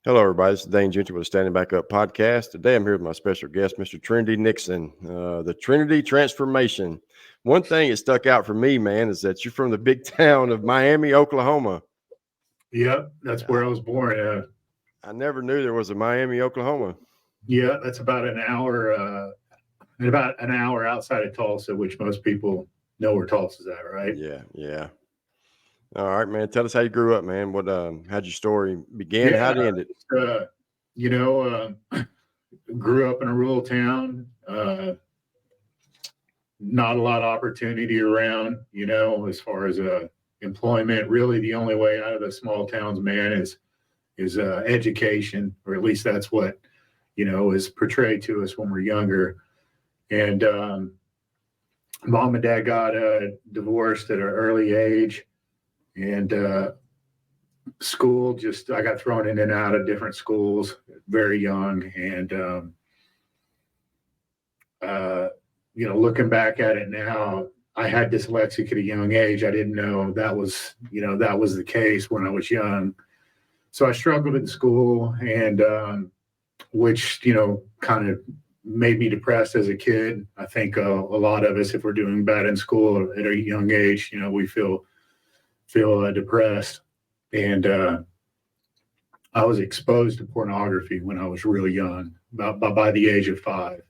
Hello, everybody. This is Dane Jr. with the Standing Back Up podcast. Today, I'm here with my special guest, Mr. Trinity Nixon, the Trinity Transformation. One thing that stuck out for me, man, is that you're from the big town of Miami, Oklahoma. Yep, that's where I was born. I never knew there was a Miami, Oklahoma. Yeah, that's about an hour outside of Tulsa, which most people know where Tulsa's at, right? Yeah. All right, man. Tell us how you grew up, man. How'd your story begin? How'd it end? Grew up in a rural town. Not a lot of opportunity around, as far as employment. Really, the only way out of the small towns, man, is education, or at least that's what is portrayed to us when we're younger. And mom and dad got divorced at an early age, and school, I got thrown in and out of different schools very young. And looking back at it now, I had dyslexic at a young age. I didn't know that was the case when I was young. So I struggled in school, and which kind of made me depressed as a kid. I think a lot of us, if we're doing bad in school at a young age, we feel depressed. And I was exposed to pornography when I was really young, by the age of 5.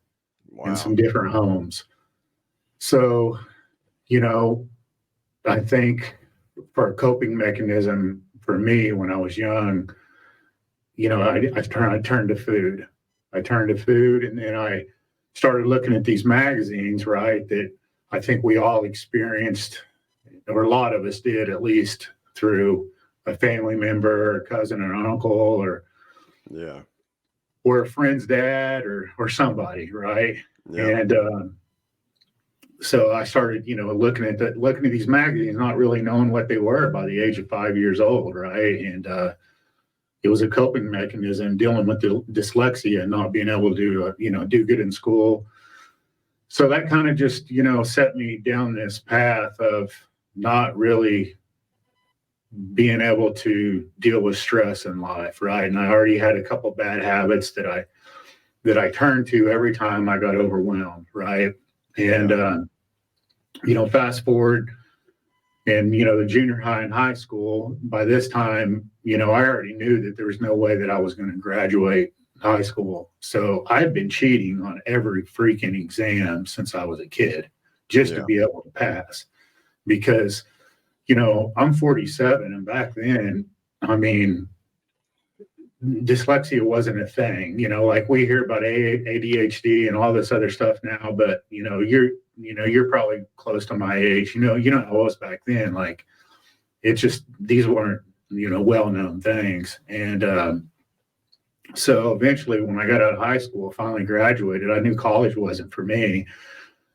Wow. In some different homes. So, I think for a coping mechanism for me when I was young, I turned to food. And then I started looking at these magazines, right, that I think we all experienced, or a lot of us did, at least through a family member, or cousin, or uncle, or a friend's dad, or somebody, right? Yeah. And so I started, looking at these magazines, not really knowing what they were by the age of 5 years old, right? And it was a coping mechanism dealing with the dyslexia and not being able to, do good in school. So that kind of just, set me down this path of not really being able to deal with stress in life, right? And I already had a couple bad habits that I turned to every time I got overwhelmed, right? And fast forward, and the junior high and high school, by this time, I already knew that there was no way that I was going to graduate high school. So I'd been cheating on every freaking exam since I was a kid, just to be able to pass. Because I'm 47, and back then, I mean, dyslexia wasn't a thing, like we hear about ADHD and all this other stuff now, but you're probably close to my age, how it was back then. Like, it's just, these weren't, well-known things. And so eventually when I got out of high school, finally graduated, I knew college wasn't for me.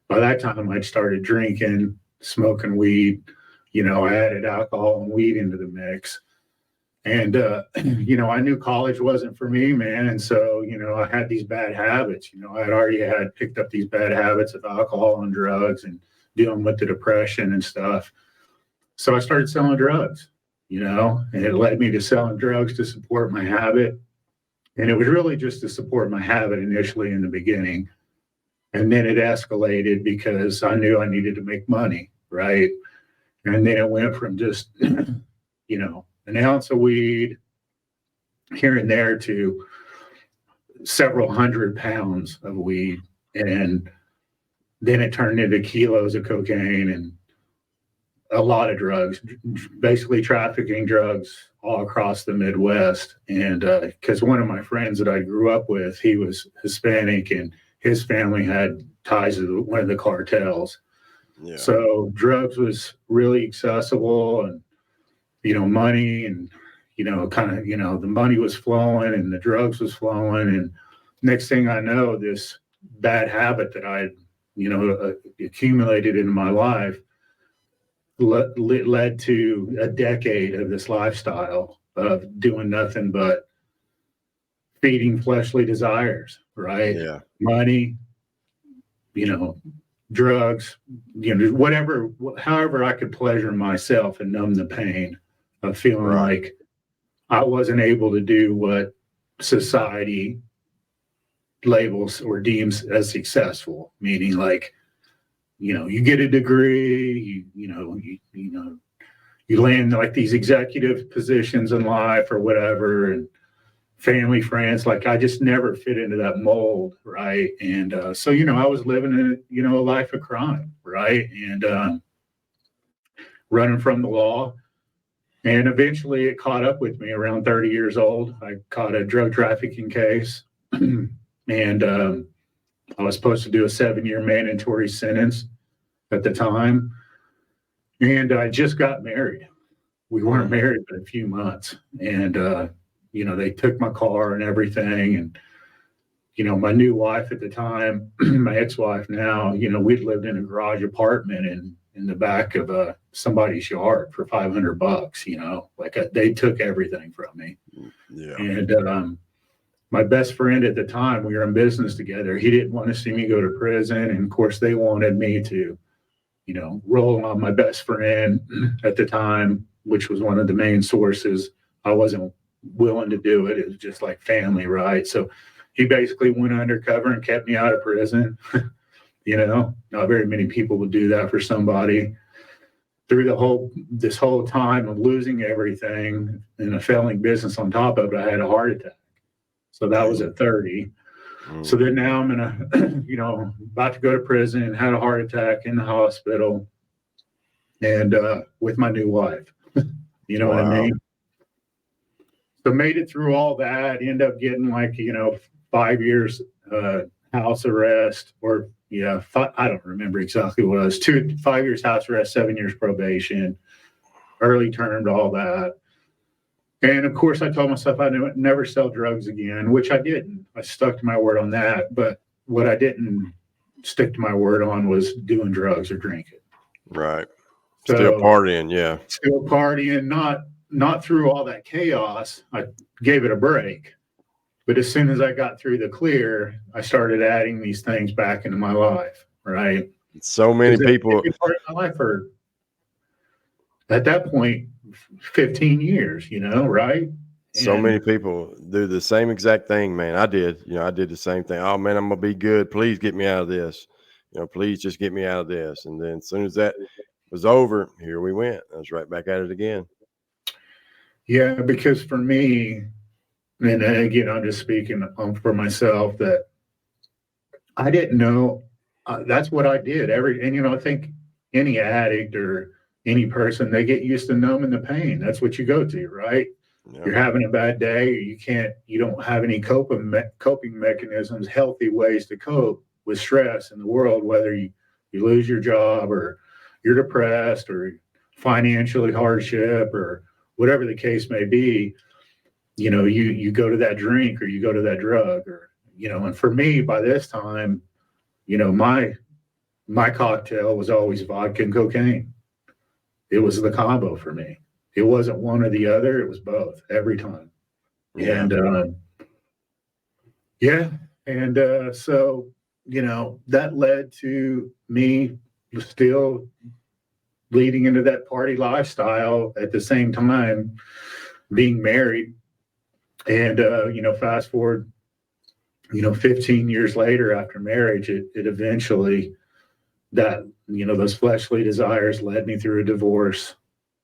By that time, I'd started drinking, smoking weed, I added alcohol and weed into the mix. And, I knew college wasn't for me, man. And so, I had these bad habits. I had already picked up these bad habits of alcohol and drugs and dealing with the depression and stuff. So I started selling drugs, and it led me to selling drugs to support my habit. And it was really just to support my habit initially in the beginning. And then it escalated because I knew I needed to make money, right? And then it went from just, an ounce of weed here and there to several hundred pounds of weed. And then it turned into kilos of cocaine and a lot of drugs, basically trafficking drugs all across the Midwest. And because one of my friends that I grew up with, he was Hispanic, and his family had ties to one of the cartels. Yeah. So drugs was really accessible, and money, and the money was flowing and the drugs was flowing. And next thing I know, this bad habit that I accumulated in my life led to a decade of this lifestyle of doing nothing but feeding fleshly desires, right? Yeah. Money, drugs, whatever, however I could pleasure myself and numb the pain of feeling like I wasn't able to do what society labels or deems as successful, meaning like, you get a degree, you land like these executive positions in life or whatever, and family, friends. Like I just never fit into that mold, right? And so I was living a life of crime, right? And running from the law. And eventually it caught up with me around 30 years old. I caught a drug trafficking case. And I was supposed to do a 7-year mandatory sentence at the time. And I just got married. We weren't married but a few months. And, they took my car and everything. And, my new wife at the time, my ex-wife now, we'd lived in a garage apartment in the back of somebody's yard for $500, like they took everything from me. Yeah. And my best friend at the time, we were in business together. He didn't want to see me go to prison. And of course they wanted me to, roll on my best friend at the time, which was one of the main sources. I wasn't willing to do it. It was just like family, right? So he basically went undercover and kept me out of prison. Not very many people would do that for somebody. Through this whole time of losing everything and a failing business on top of it, I had a heart attack. So that was at 30. So then now I'm about to go to prison and had a heart attack in the hospital and with my new wife. What I mean? So made it through all that, end up getting 5 years house arrest or I don't remember exactly what it was. 5 years house arrest, 7 years probation, early termed, all that. And of course, I told myself I would never sell drugs again, which I didn't. I stuck to my word on that. But what I didn't stick to my word on was doing drugs or drinking. Right. Still partying, yeah. Still partying, not through all that chaos. I gave it a break. But as soon as I got through the clear, I started adding these things back into my life, right? So many people. Part of my life for, at that point, 15 years, right? So many people do the same exact thing, man. I did the same thing. Oh man, I'm gonna be good. Please get me out of this. Please just get me out of this. And then as soon as that was over, here we went. I was right back at it again. Yeah, because for me, and again, I'm just speaking for myself, that I didn't know that's what I did. I think any addict or any person, they get used to numbing the pain. That's what you go to, right? Yeah. You're having a bad day, you don't have any coping mechanisms, healthy ways to cope with stress in the world, whether you lose your job or you're depressed or financially hardship or whatever the case may be. You go to that drink or you go to that drug or, and for me by this time, my cocktail was always vodka and cocaine. It was the combo for me. It wasn't one or the other. It was both every time. Yeah. And so, that led to me still leading into that party lifestyle at the same time being married. And, fast forward, 15 years later after marriage, it eventually, that, those fleshly desires led me through a divorce,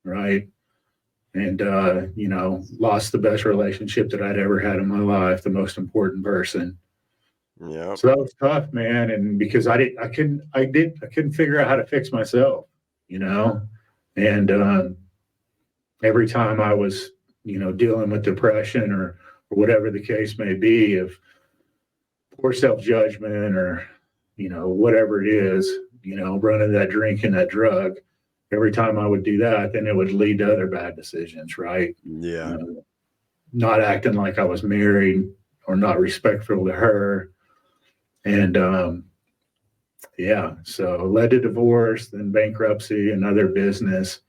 right? And, lost the best relationship that I'd ever had in my life, the most important person. Yeah. So that was tough, man. And because I couldn't figure out how to fix myself, and every time I was, dealing with depression or whatever the case may be, of poor self-judgment or, whatever it is, running that drink and that drug, every time I would do that, then it would lead to other bad decisions, right? Yeah. Not acting like I was married or not respectful to her. And, so led to divorce, then bankruptcy, another business.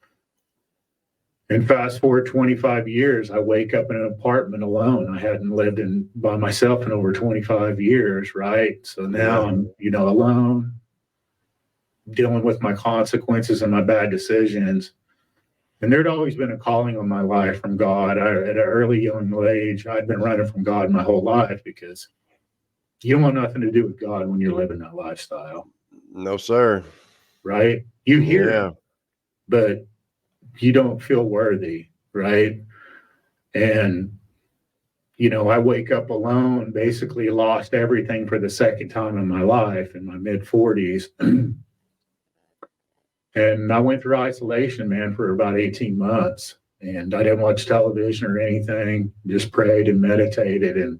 And fast forward 25 years, I wake up in an apartment alone. I hadn't lived by myself in over 25 years, right? So now I'm, alone, dealing with my consequences and my bad decisions. And there'd always been a calling on my life from God. At an early young age, I'd been running from God my whole life because you don't want nothing to do with God when you're living that lifestyle. No, sir. Right? You hear Yeah. it, but you don't feel worthy, right? And, you know, I wake up alone, basically lost everything for the second time in my life in my mid 40s. And I went through isolation, man, for about 18 months. And I didn't watch television or anything, just prayed and meditated. And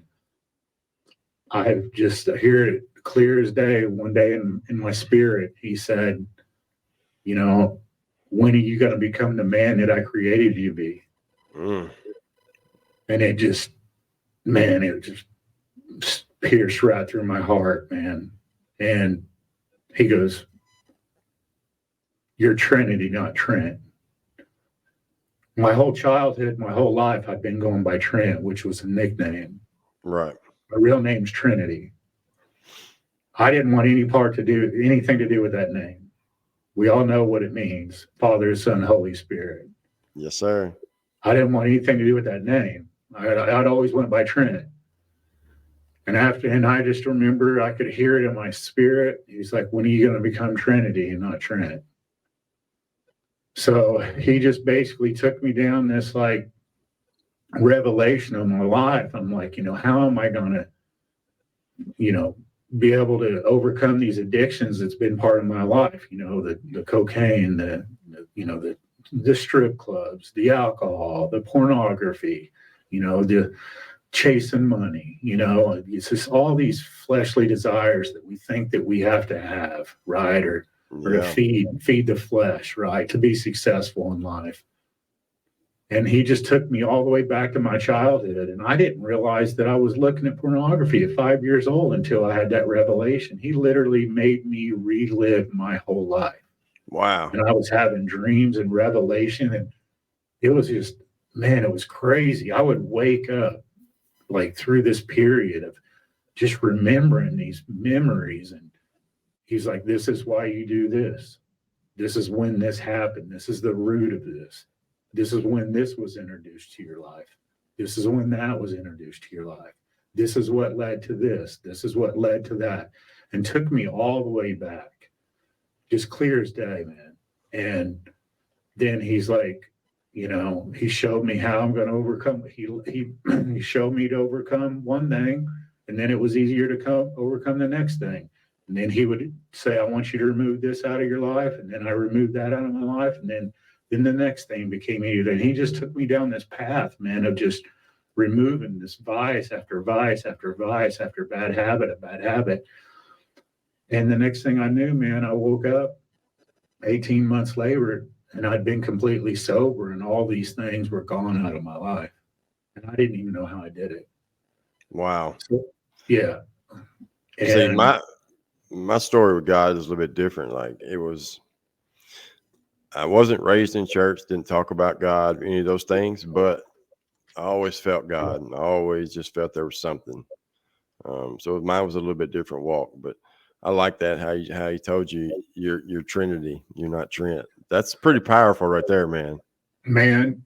I just hear it clear as day. One day in my spirit, he said, you know, when are you going to become the man that I created you to be? Mm. And it just, man, it just pierced right through my heart, man. And he goes, you're Trinity, not Trent. My whole childhood, my whole life, I've been going by Trent, which was a nickname. Right. My real name's Trinity. I didn't want anything to do with that name. We all know what it means: Father, Son, Holy Spirit. Yes, sir. I didn't want anything to do with that name. I'd always went by Trent. And I just remember I could hear it in my spirit. He's like, when are you going to become Trinity and not Trent? So he just basically took me down this like revelation of my life. I'm like, you know, how am I going to, you know, be able to overcome these addictions that's been part of my life? You know, the cocaine, the strip clubs, the alcohol, the pornography, you know, the chasing money, you know, it's just all these fleshly desires that we think that we have to have, right? Or to feed the flesh, right? To be successful in life. And he just took me all the way back to my childhood. And I didn't realize that I was looking at pornography at 5 years old until I had that revelation. He literally made me relive my whole life. Wow. And I was having dreams and revelation. And it was just, man, it was crazy. I would wake up like through this period of just remembering these memories. And he's like, this is why you do this. This is when this happened. This is the root of this. This is when this was introduced to your life. This is when that was introduced to your life. This is what led to this. This is what led to that. And took me all the way back. Just clear as day, man. And then he's like, you know, he showed me how I'm going to overcome. He showed me to overcome one thing, and then it was easier to overcome the next thing. And then he would say, I want you to remove this out of your life. And then I removed that out of my life. And then the next thing became easier. And he just took me down this path, man, of just removing this vice after vice after vice after bad habit. And the next thing I knew, man, I woke up 18 months later and I'd been completely sober and all these things were gone out of my life. And I didn't even know how I did it. Wow. So, yeah. And see, my story with God is a little bit different. Like I wasn't raised in church, didn't talk about God, any of those things, but I always felt God and I always just felt there was something. So mine was a little bit different walk, but I like that how he told you you're Trinity, you're not Trent. That's pretty powerful right there, man. Man,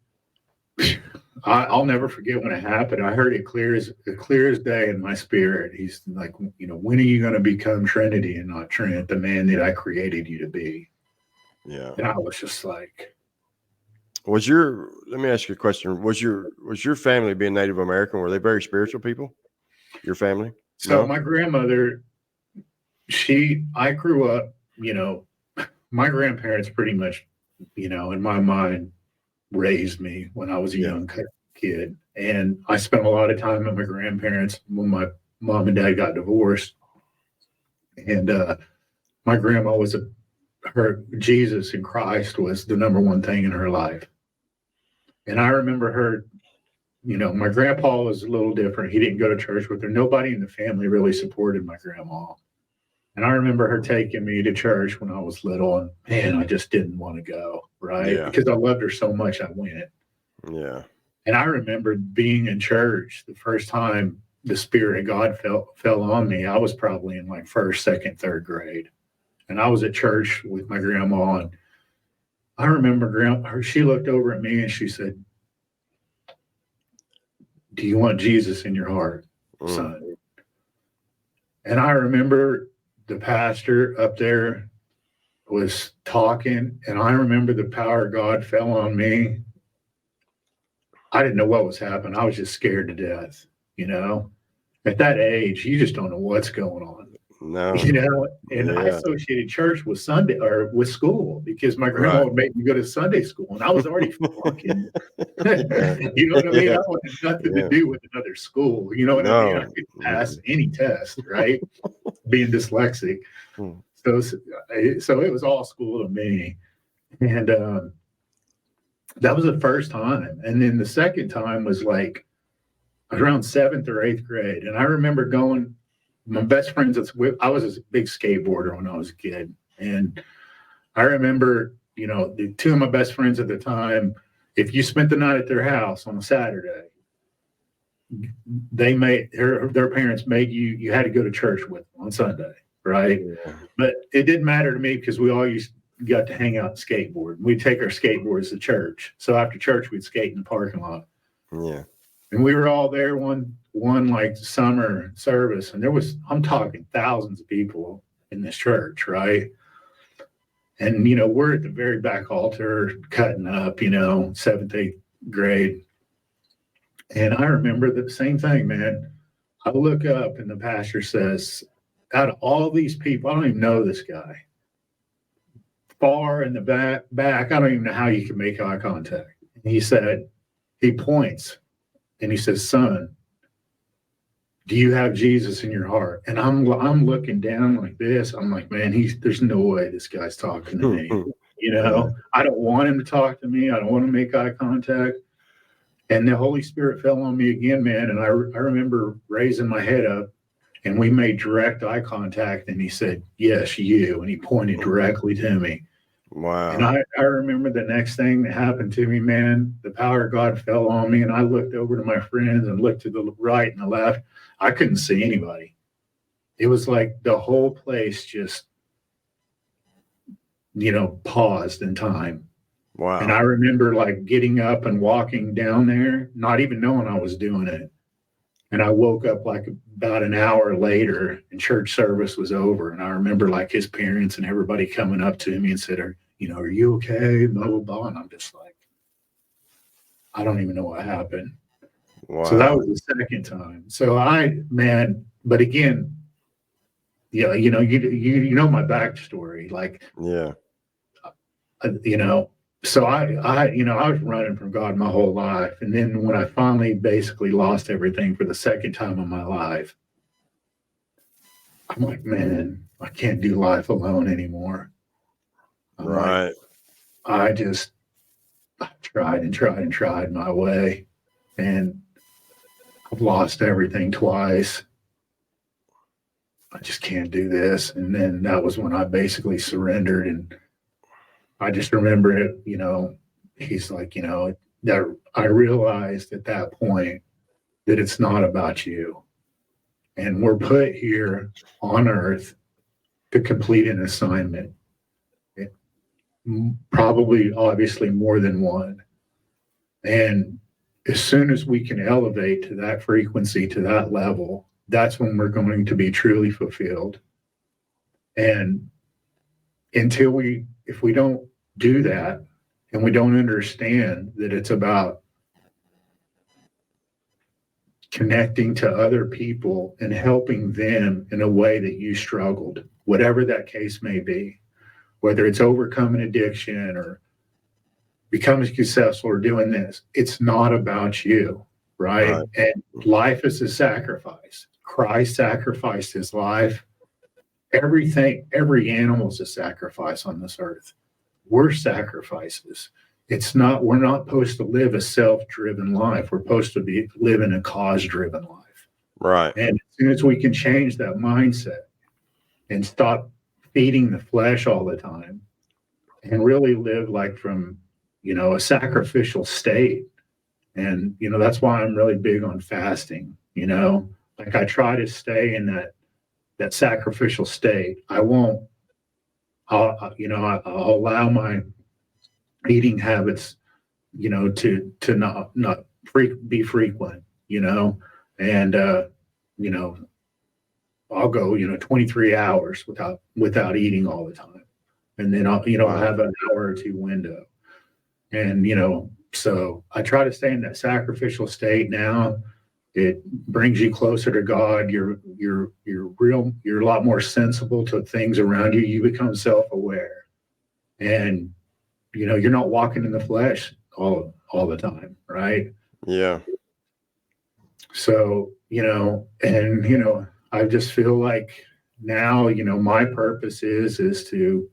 I'll never forget when it happened. I heard it clear as day in my spirit. He's like, you know, when are you going to become Trinity and not Trent, the man that I created you to be? Yeah. And I was just like, let me ask you a question. Was your family, being Native American, were they very spiritual people? Your family? So No? my grandmother, I grew up, you know, my grandparents pretty much, you know, in my mind, raised me when I was a young kid. And I spent a lot of time with my grandparents when my mom and dad got divorced. And my grandma her Jesus and Christ was the number one thing in her life. And I remember her, you know, my grandpa was a little different. He didn't go to church with her. Nobody in the family really supported my grandma. And I remember her taking me to church when I was little, and man, I just didn't want to go, right? Yeah. Because I loved her so much, I went. Yeah. And I remember being in church the first time the Spirit of God fell on me. I was probably in like first, second, third grade. And I was at church with my grandma, and I remember she looked over at me and she said, "Do you want Jesus in your heart, son?" And I remember the pastor up there was talking, and I remember the power of God fell on me. I didn't know what was happening. I was just scared to death, you know. At that age, you just don't know what's going on. No. You know, and I Yeah. associated church with Sunday or with school because my grandma Right. would make me go to Sunday school, and I was already flunking. Yeah. You know what I mean? Yeah. I wanted nothing Yeah. to do with another school. You know what I mean? I No. couldn't pass any test, right? Being dyslexic. Mm. So it was all school to me. And that was the first time. And then the second time was like around 7th or 8th grade. And I remember going, my best friends, I was a big skateboarder when I was a kid. And I remember, you know, the two of my best friends at the time, if you spent the night at their house on a Saturday, they made their parents made you had to go to church with them on Sunday, right? Yeah. But it didn't matter to me because we all got to hang out and skateboard. We'd take our skateboards to church. So after church, we'd skate in the parking lot. Yeah. And we were all there one like summer service, and I'm talking thousands of people in this church, right? And you know, we're at the very back altar cutting up, you know, 7th, 8th grade. And I remember the same thing, man. I look up and the pastor says, out of all these people, I don't even know this guy. Far in the back, I don't even know how you can make eye contact. And he points and he says, "Son, do you have Jesus in your heart?" And I'm looking down like this. I'm like, man, there's no way this guy's talking to me. You know, I don't want him to talk to me. I don't want to make eye contact. And the Holy Spirit fell on me again, man. And I remember raising my head up, and we made direct eye contact. And he said, "Yes, you." And he pointed directly to me. Wow. And I remember the next thing that happened to me, man, the power of God fell on me. And I looked over to my friends and looked to the right and the left. I couldn't see anybody. It was like the whole place just, you know, paused in time. Wow. And I remember like getting up and walking down there, not even knowing I was doing it. And I woke up like about an hour later and church service was over. And I remember like his parents and everybody coming up to me and said, "Are you okay?" Blah, blah, blah. And I'm just like, I don't even know what happened. Wow. So that was the second time. So but again, yeah, you know my backstory. Like, yeah. You know, so I was running from God my whole life. And then when I finally basically lost everything for the second time in my life, I'm like, man, I can't do life alone anymore. Right. I tried and tried and tried my way, and I've lost everything twice. I just can't do this. And then that was when I basically surrendered. And I just remember it, you know, he's like, you know, that I realized at that point that it's not about you. And we're put here on earth to complete an assignment. Probably, obviously, more than one. And as soon as we can elevate to that frequency, to that level, that's when we're going to be truly fulfilled. And if we don't do that, and we don't understand that it's about connecting to other people and helping them in a way that you struggled, whatever that case may be, whether it's overcoming addiction or becoming successful or doing this, it's not about you, right? And life is a sacrifice. Christ sacrificed his life. Everything, every animal is a sacrifice on this earth. We're sacrifices. We're not supposed to live a self-driven life. We're supposed to be living a cause-driven life. Right. And as soon as we can change that mindset and stop feeding the flesh all the time and really live like from, you know, a sacrificial state. And, you know, that's why I'm really big on fasting, you know, like I try to stay in that sacrificial state. I'll allow eating habits, to not be frequent, and I'll go 23 hours without eating all the time, and then I'll Wow. have an hour or two window, and so I try to stay in that sacrificial state now. It brings you closer to God. You're a lot more sensible to things around you. You become self-aware, and you're not walking in the flesh all the time, right? Yeah. So, and I just feel like now, my purpose is to,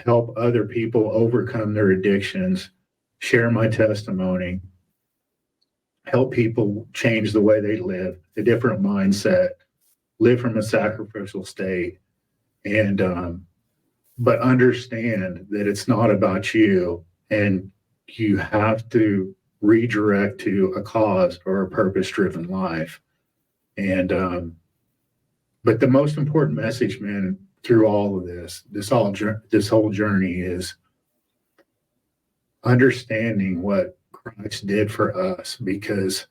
help other people overcome their addictions, share my testimony, help people change the way they live, a different mindset, live from a sacrificial state, and but understand that it's not about you, and you have to redirect to a cause or a purpose-driven life. And but the most important message, man, through all of this whole journey is understanding what Christ did for us, because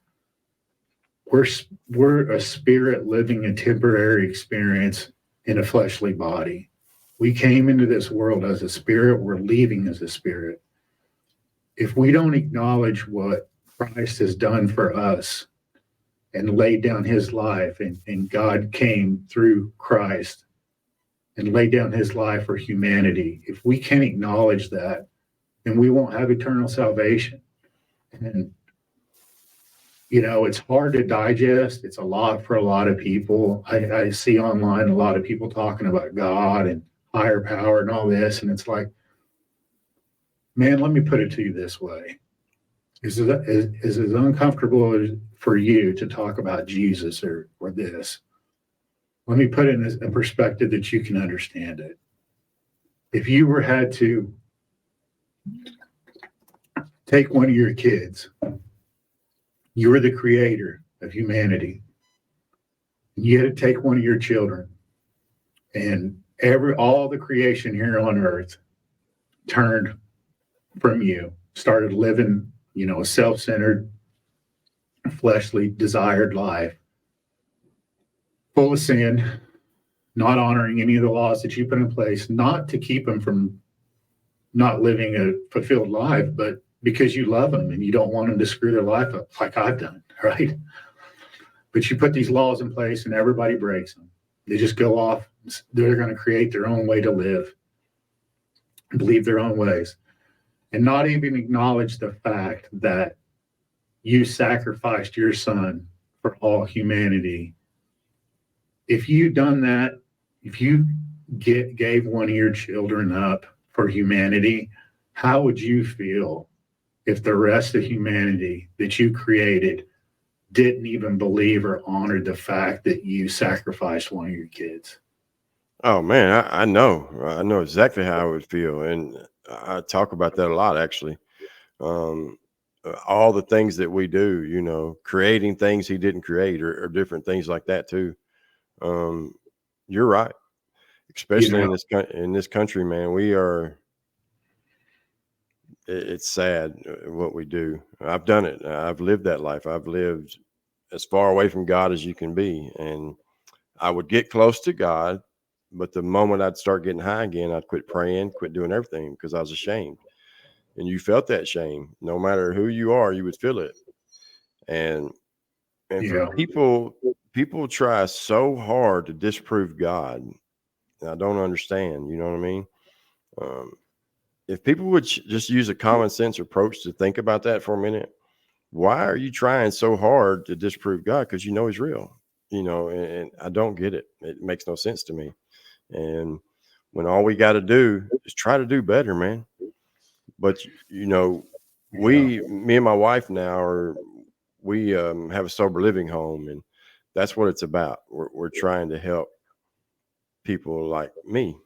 we're a spirit living a temporary experience in a fleshly body. We came into this world as a spirit, we're leaving as a spirit. If we don't acknowledge what Christ has done for us and laid down his life, and God came through Christ and laid down his life for humanity, if we can't acknowledge that, then we won't have eternal salvation. And it's hard to digest. It's a lot for a lot of people. I see online a lot of people talking about God and higher power and all this, and it's like, man, let me put it to you this way. Is it as uncomfortable for you to talk about Jesus or this? Let me put it in a perspective that you can understand it. If you had to take one of your kids, you were the creator of humanity. You had to take one of your children, and all the creation here on earth turned from you, started living, a self-centered, fleshly, desired life, full of sin, not honoring any of the laws that you put in place, not to keep them from not living a fulfilled life, but because you love them and you don't want them to screw their life up like I've done, right? But you put these laws in place and everybody breaks them. They just go off. They're going to create their own way to live, believe their own ways, and not even acknowledge the fact that you sacrificed your son for all humanity. If you done that, if you gave one of your children up for humanity, how would you feel if the rest of humanity that you created didn't even believe or honor the fact that you sacrificed one of your kids? Oh man, I know exactly how I would feel, and I talk about that a lot actually. Um, all the things that we do, creating things he didn't create, or different things like that too. Um, you're right, You especially know, in this country, man. We are. It's sad what we do. I've done it. I've lived that life. I've lived as far away from God as you can be, and I would get close to God, but the moment I'd start getting high again, I'd quit praying, quit doing everything because I was ashamed. And you felt that shame, no matter who you are, you would feel it. And for yeah, people try so hard to disprove God. And I don't understand. You know what I mean? Um, if people would just use a common sense approach to think about that for a minute, why are you trying so hard to disprove God? Because He's real. And I don't get it. It makes no sense to me. And when all we got to do is try to do better, man. But yeah, me and my wife now we have a sober living home, and that's what it's about. We're trying to help people like me.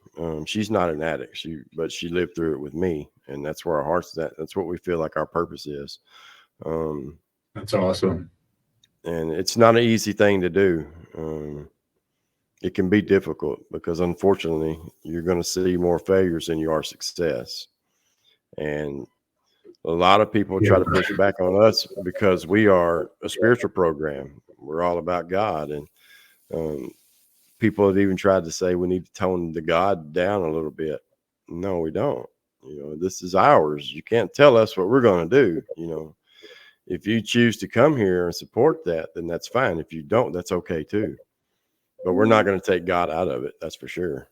She's not an addict, but she lived through it with me, and that's where our heart's at. That's what we feel like our purpose is. Um, that's awesome. and it's not an easy thing to do. It can be difficult because unfortunately you're going to see more failures than you are success. And a lot of people try Yeah. to push back on us because we are a spiritual program. We're all about God. And people have even tried to say we need to tone the God down a little bit. No, we don't. This is ours. You can't tell us what we're going to do. If you choose to come here and support that, then that's fine. If you don't, that's okay too. But we're not going to take God out of it. That's for sure.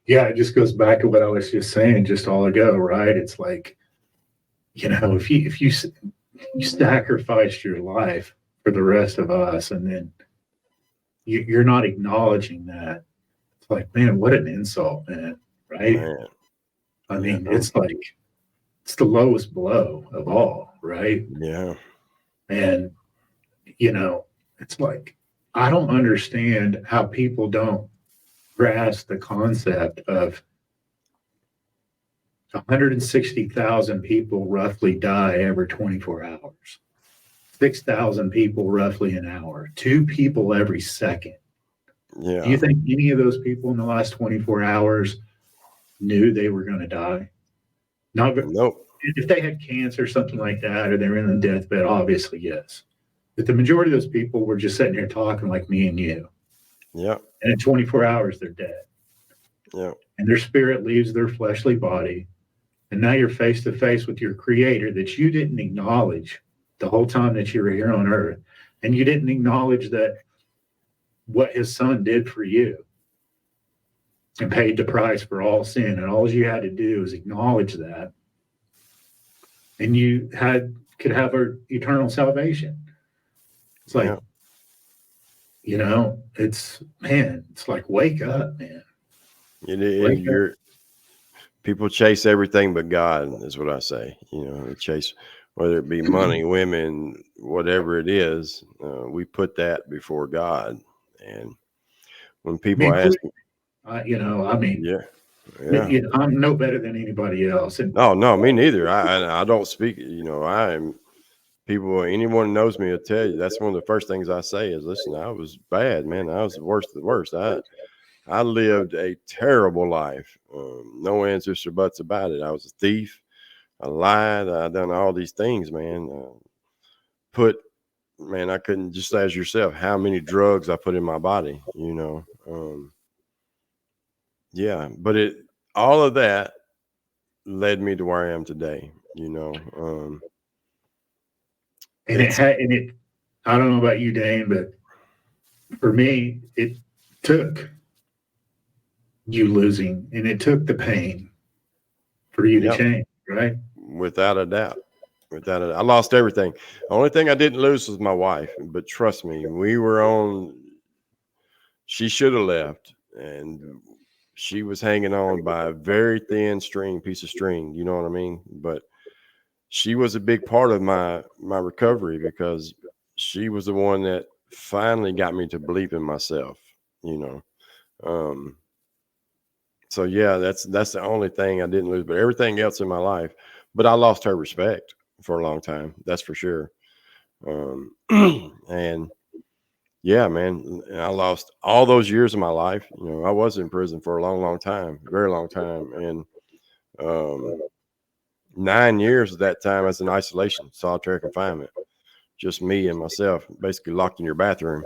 Yeah, it just goes back to what I was just saying just all ago, right? It's like, if you sacrificed your life for the rest of us, and then you're not acknowledging that, it's like, man, what an insult, man, right? Man. I mean, it's like it's the lowest blow of all, right? Yeah. And it's like I don't understand how people don't grasp the concept of 160,000 people roughly die every 24 hours. 6,000 people roughly an hour. 2 people every second. Yeah. Do you think any of those people in the last 24 hours knew they were going to die? Nope. If they had cancer or something like that, or they were in the deathbed, obviously, yes. But the majority of those people were just sitting here talking like me and you. Yeah. And in 24 hours, they're dead. Yeah. And their spirit leaves their fleshly body. And now you're face to face with your creator that you didn't acknowledge the whole time that you were here on earth. And you didn't acknowledge that what his son did for you and paid the price for all sin. And all you had to do is acknowledge that. And you could have an eternal salvation. It's like, it's like, wake up, man. People chase everything but God, is what I say. They chase, whether it be money, women, whatever it is, we put that before God. And when people ask me, I'm no better than anybody else. And no, me neither. I don't speak, anyone who knows me will tell you that's one of the first things I say is, listen, I was bad, man. I was the worst of the worst. I lived a terrible life. No ands, ifs, or buts about it. I was a thief. I lied. I done all these things, man. I couldn't, just as yourself, how many drugs I put in my body, but all of that led me to where I am today, And I don't know about you, Dane, but for me, it took you losing and it took the pain for you to change, right? Without a doubt. I lost everything. The only thing I didn't lose was my wife, but trust me, she should have left, and she was hanging on by a very thin piece of string. You know what I mean? But she was a big part of my recovery because she was the one that finally got me to believe in myself, So yeah, that's the only thing I didn't lose, but everything else in my life. But I lost her respect for a long time. That's for sure. And yeah, man, I lost all those years of my life. I was in prison for a long, long time, very long time, and 9 years of that time as in isolation, solitary confinement, just me and myself, basically locked in your bathroom.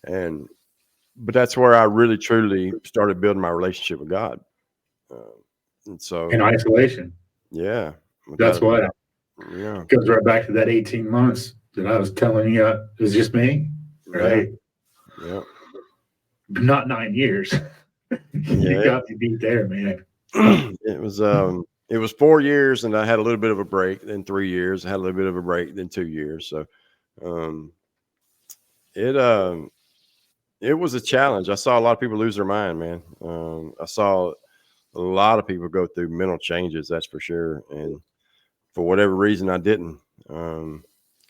But that's where I really, truly started building my relationship with God. And so in isolation. Yeah. That's what goes right back to that 18 months that I was telling you it was just me, right? Yeah. Not 9 years. You got me beat there, man. It was 4 years, and I had a little bit of a break, then 3 years. I had a little bit of a break, then 2 years. So it was a challenge. I saw a lot of people lose their mind, man. I saw a lot of people go through mental changes, that's for sure. And for whatever reason, I didn't.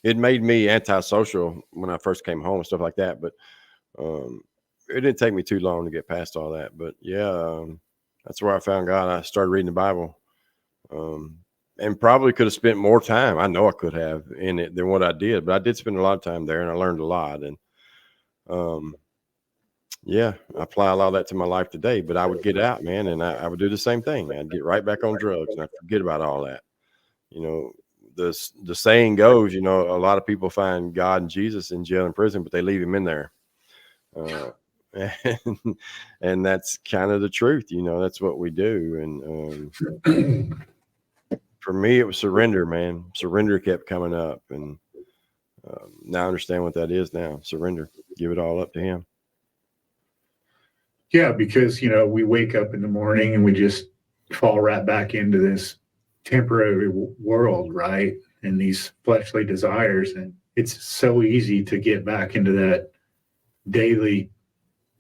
It made me antisocial when I first came home and stuff like that. But it didn't take me too long to get past all that. But that's where I found God. I started reading the Bible, and probably could have spent more time. I know I could have in it than what I did, but I did spend a lot of time there, and I learned a lot. And Yeah, I apply a lot of that to my life today, but I would get out, man, and I would do the same thing. I'd get right back on drugs and I'd forget about all that. You know, the saying goes, you know, a lot of people find God and Jesus in jail and prison, but they leave him in there. Uh, and, and that's kind of the truth, you know, that's what we do. And for me, it was surrender, man. Surrender kept coming up. And now I understand what that is now. Surrender, give it all up to him. Yeah, because we wake up in the morning and we just fall right back into this temporary world, right? And these fleshly desires, and it's so easy to get back into that daily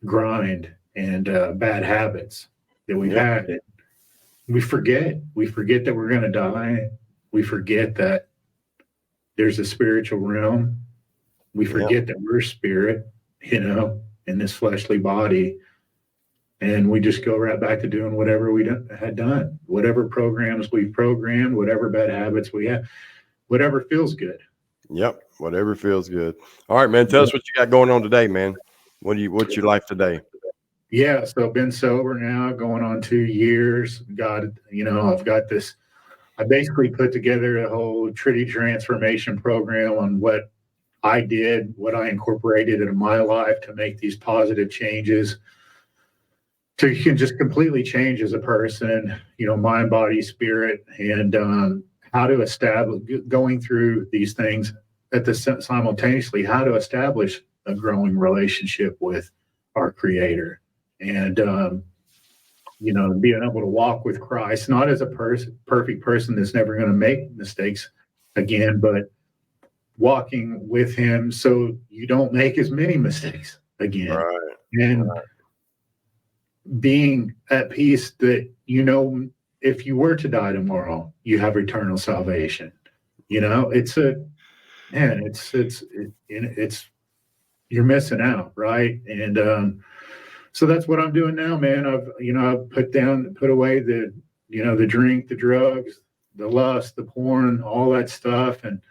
grind and bad habits that we've Yep. had. We forget that we're going to die. We forget that there's a spiritual realm. We Yep. forget that we're spirit, in this fleshly body. And we just go right back to doing whatever we had done, whatever programs we programmed, whatever bad habits we have, whatever feels good. Yep. Whatever feels good. All right, man. Tell us what you got going on today, man. What's your life today? Yeah. So I've been sober now, going on 2 years. I've got this. I basically put together a whole Trinity transformation program on what I did, what I incorporated into my life to make these positive changes. So you can just completely change as a person, mind, body, spirit, and how to establish, going through these things simultaneously, how to establish a growing relationship with our Creator, and being able to walk with Christ, not as a perfect person that's never going to make mistakes again, but walking with Him so you don't make as many mistakes again, Right. and being at peace that if you were to die tomorrow, you have eternal salvation. It's you're missing out, right? And so that's what I'm doing now, man. I've put away the drink, the drugs, the lust, the porn, all that stuff, and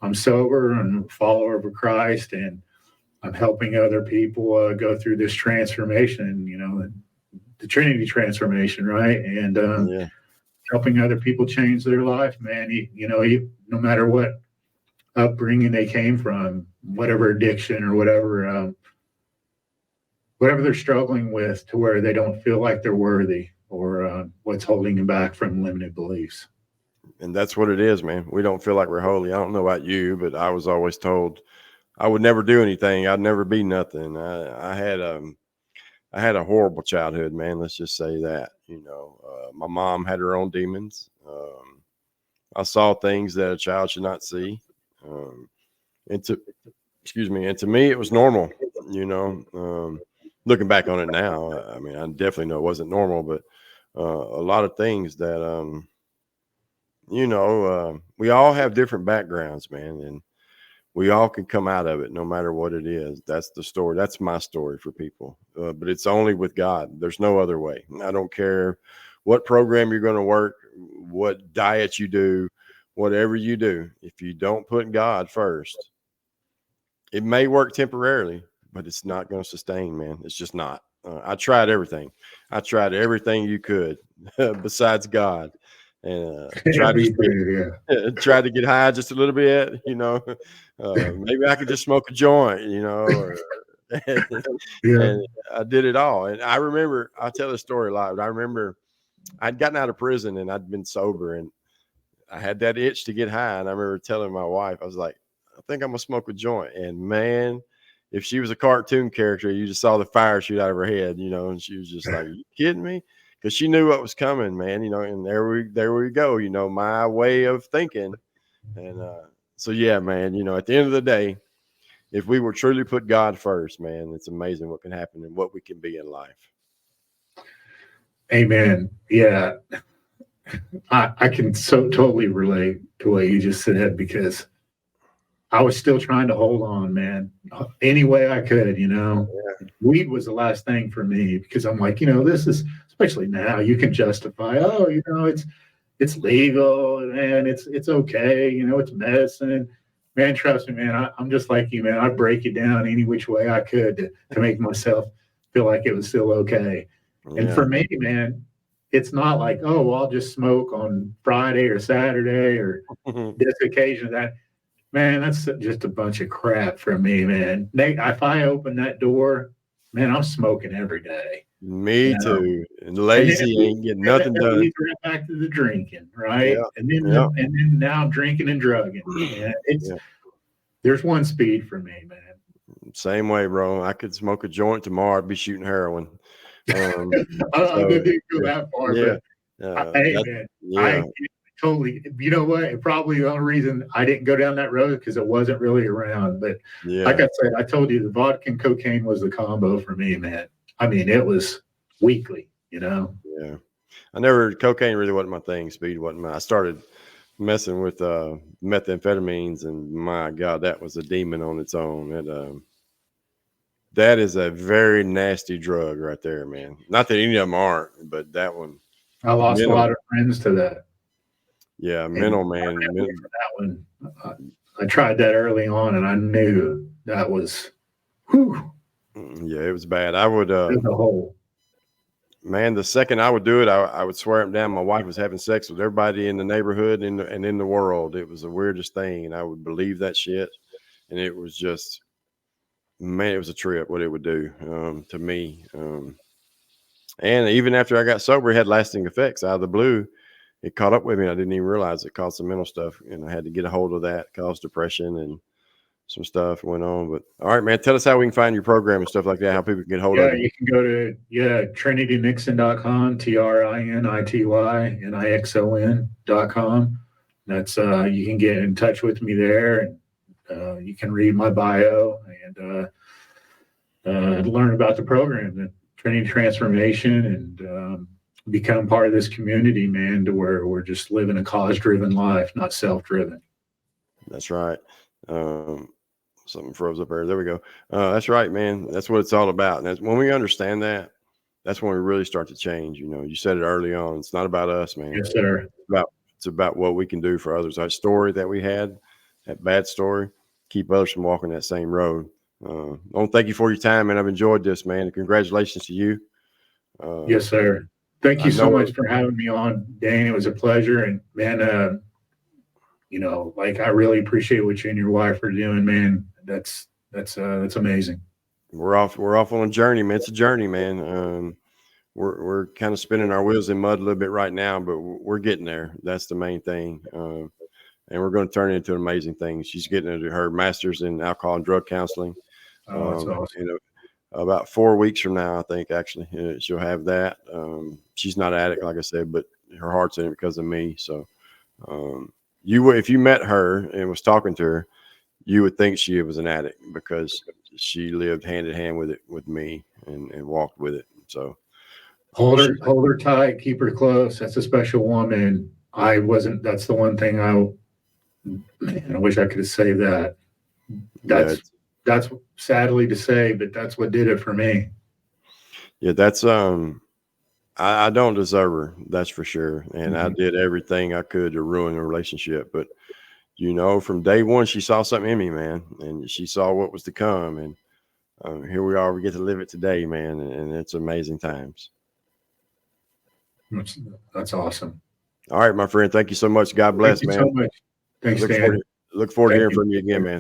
I'm sober and a follower of Christ, and I'm helping other people go through this transformation, the Trinity transformation, right? And helping other people change their life, man. No matter what upbringing they came from, whatever addiction or whatever they're struggling with, to where they don't feel like they're worthy, or what's holding them back from limited beliefs. And that's what it is, man. We don't feel like we're holy. I don't know about you, but I was always told I would never do anything. I'd never be nothing. I had a horrible childhood, man. Let's just say that. My mom had her own demons. I saw things that a child should not see. And to me, it was normal. Looking back on it now, I mean, I definitely know it wasn't normal, but a lot of things that we all have different backgrounds, man, and we all can come out of it no matter what it is. That's the story. That's my story for people. But it's only with God. There's no other way. I don't care what program you're going to work, what diet you do, whatever you do. If you don't put God first, it may work temporarily, but it's not going to sustain, man. It's just not. I tried everything. I tried everything you could besides God. And tried to get high just a little bit, maybe I could just smoke a joint, and I did it all. And I remember, I'll tell the story a lot, but I remember I'd gotten out of prison and I'd been sober and I had that itch to get high. And I remember telling my wife, I was like, I think I'm gonna smoke a joint. And man, if she was a cartoon character, you just saw the fire shoot out of her head, and she was just like, are you kidding me? Because she knew what was coming, man, and there we go, my way of thinking. And so, yeah, man, at the end of the day, if we were truly put God first, man, it's amazing what can happen and what we can be in life. Amen. Yeah. I can so totally relate to what you just said, because I was still trying to hold on, man, any way I could. Weed was the last thing for me, because I'm like, this is, especially now, you can justify, it's legal, man, it's okay, it's medicine. Man, trust me, man, I'm just like you, man. I break it down any which way I could to make myself, feel like it was still okay. And Yeah. for me, man, it's not like, oh, well, I'll just smoke on Friday or Saturday or this occasion or that. Man, that's just a bunch of crap for me, man. If I open that door, man, I'm smoking every day. Me too. And lazy, And ain't getting nothing that done. leads right back to the drinking, right? Yeah. And then Yeah. and then now I'm drinking and drugging. And Yeah. there's one speed for me, man. Same way, bro. I could smoke a joint tomorrow. I'd be shooting heroin. I So didn't go that far, yeah. but hey, That, man, yeah. I totally. You know what? Probably the only reason I didn't go down that road because it wasn't really around. But like Yeah. I said, I told you the vodka and cocaine was the combo for me, man. I mean, it was weekly. Yeah. Cocaine really wasn't my thing. Speed wasn't my, I started messing with methamphetamines, and my God, that was a demon on its own. That is a very nasty drug right there, man. Not that any of them aren't, but that one, I lost a mental, lot of friends to that. yeah, And mental, I man. ran away from that one. I tried that early on, and I knew that was, whew, Yeah, it was bad. I would, there's a hole. man, the second I would do it, I would swear up down my wife was having sex with everybody in the neighborhood and in the world. It was the weirdest thing, and I would believe that shit. And it was just, man, it was a trip what it would do to me. And even after I got sober, it had lasting effects out of the blue. It caught up with me. I didn't even realize it caused some mental stuff, and I had to get a hold of that. It caused depression and some stuff went on. But all right, man, tell us how we can find your program and stuff like that. How people can get hold of Yeah, you. you can go to trinitynixon.com, TRINITYNIXON.com. That's you can get in touch with me there, and you can read my bio and learn about the program, the Trinity Transformation, and become part of this community, man, to where we're just living a cause-driven life, not self-driven. That's right. Something froze up there. There we go. That's right, man. That's what it's all about. And that's when we understand that, that's when we really start to change. You know, you said it early on. It's not about us, man. Yes, sir. It's about what we can do for others. That story that we had, that bad story, keep others from walking that same road. I want to thank you for your time, man. I've enjoyed this, man. And congratulations to you. Yes, sir. Thank I you so know. much for having me on, Dane. It was a pleasure. And man, like I really appreciate what you and your wife are doing, man. That's amazing. We're off on a journey, man. It's a journey, man. We're kind of spinning our wheels in mud a little bit right now, but we're getting there. That's the main thing. And we're going to turn it into an amazing thing. She's getting into her master's in alcohol and drug counseling. Oh, that's awesome. About 4 weeks from now, I think actually she'll have that. She's not an addict, like I said, but her heart's in it because of me. So if you met her and was talking to her, you would think she was an addict because she lived hand in hand with me and walked with it. So Hold her tight, keep her close. That's a special woman. That's the one thing I wish I could have saved that. That's sadly to say, but that's what did it for me. Yeah, that's I don't deserve her, that's for sure. And I did everything I could to ruin a relationship. But from day one, she saw something in me, man, and she saw what was to come. And here we are. We get to live it today, man, and it's amazing times. That's awesome. All right, my friend. Thank you so much. God bless, Thank you man. so much. Thanks, Look Dan. forward to hearing from you again, man.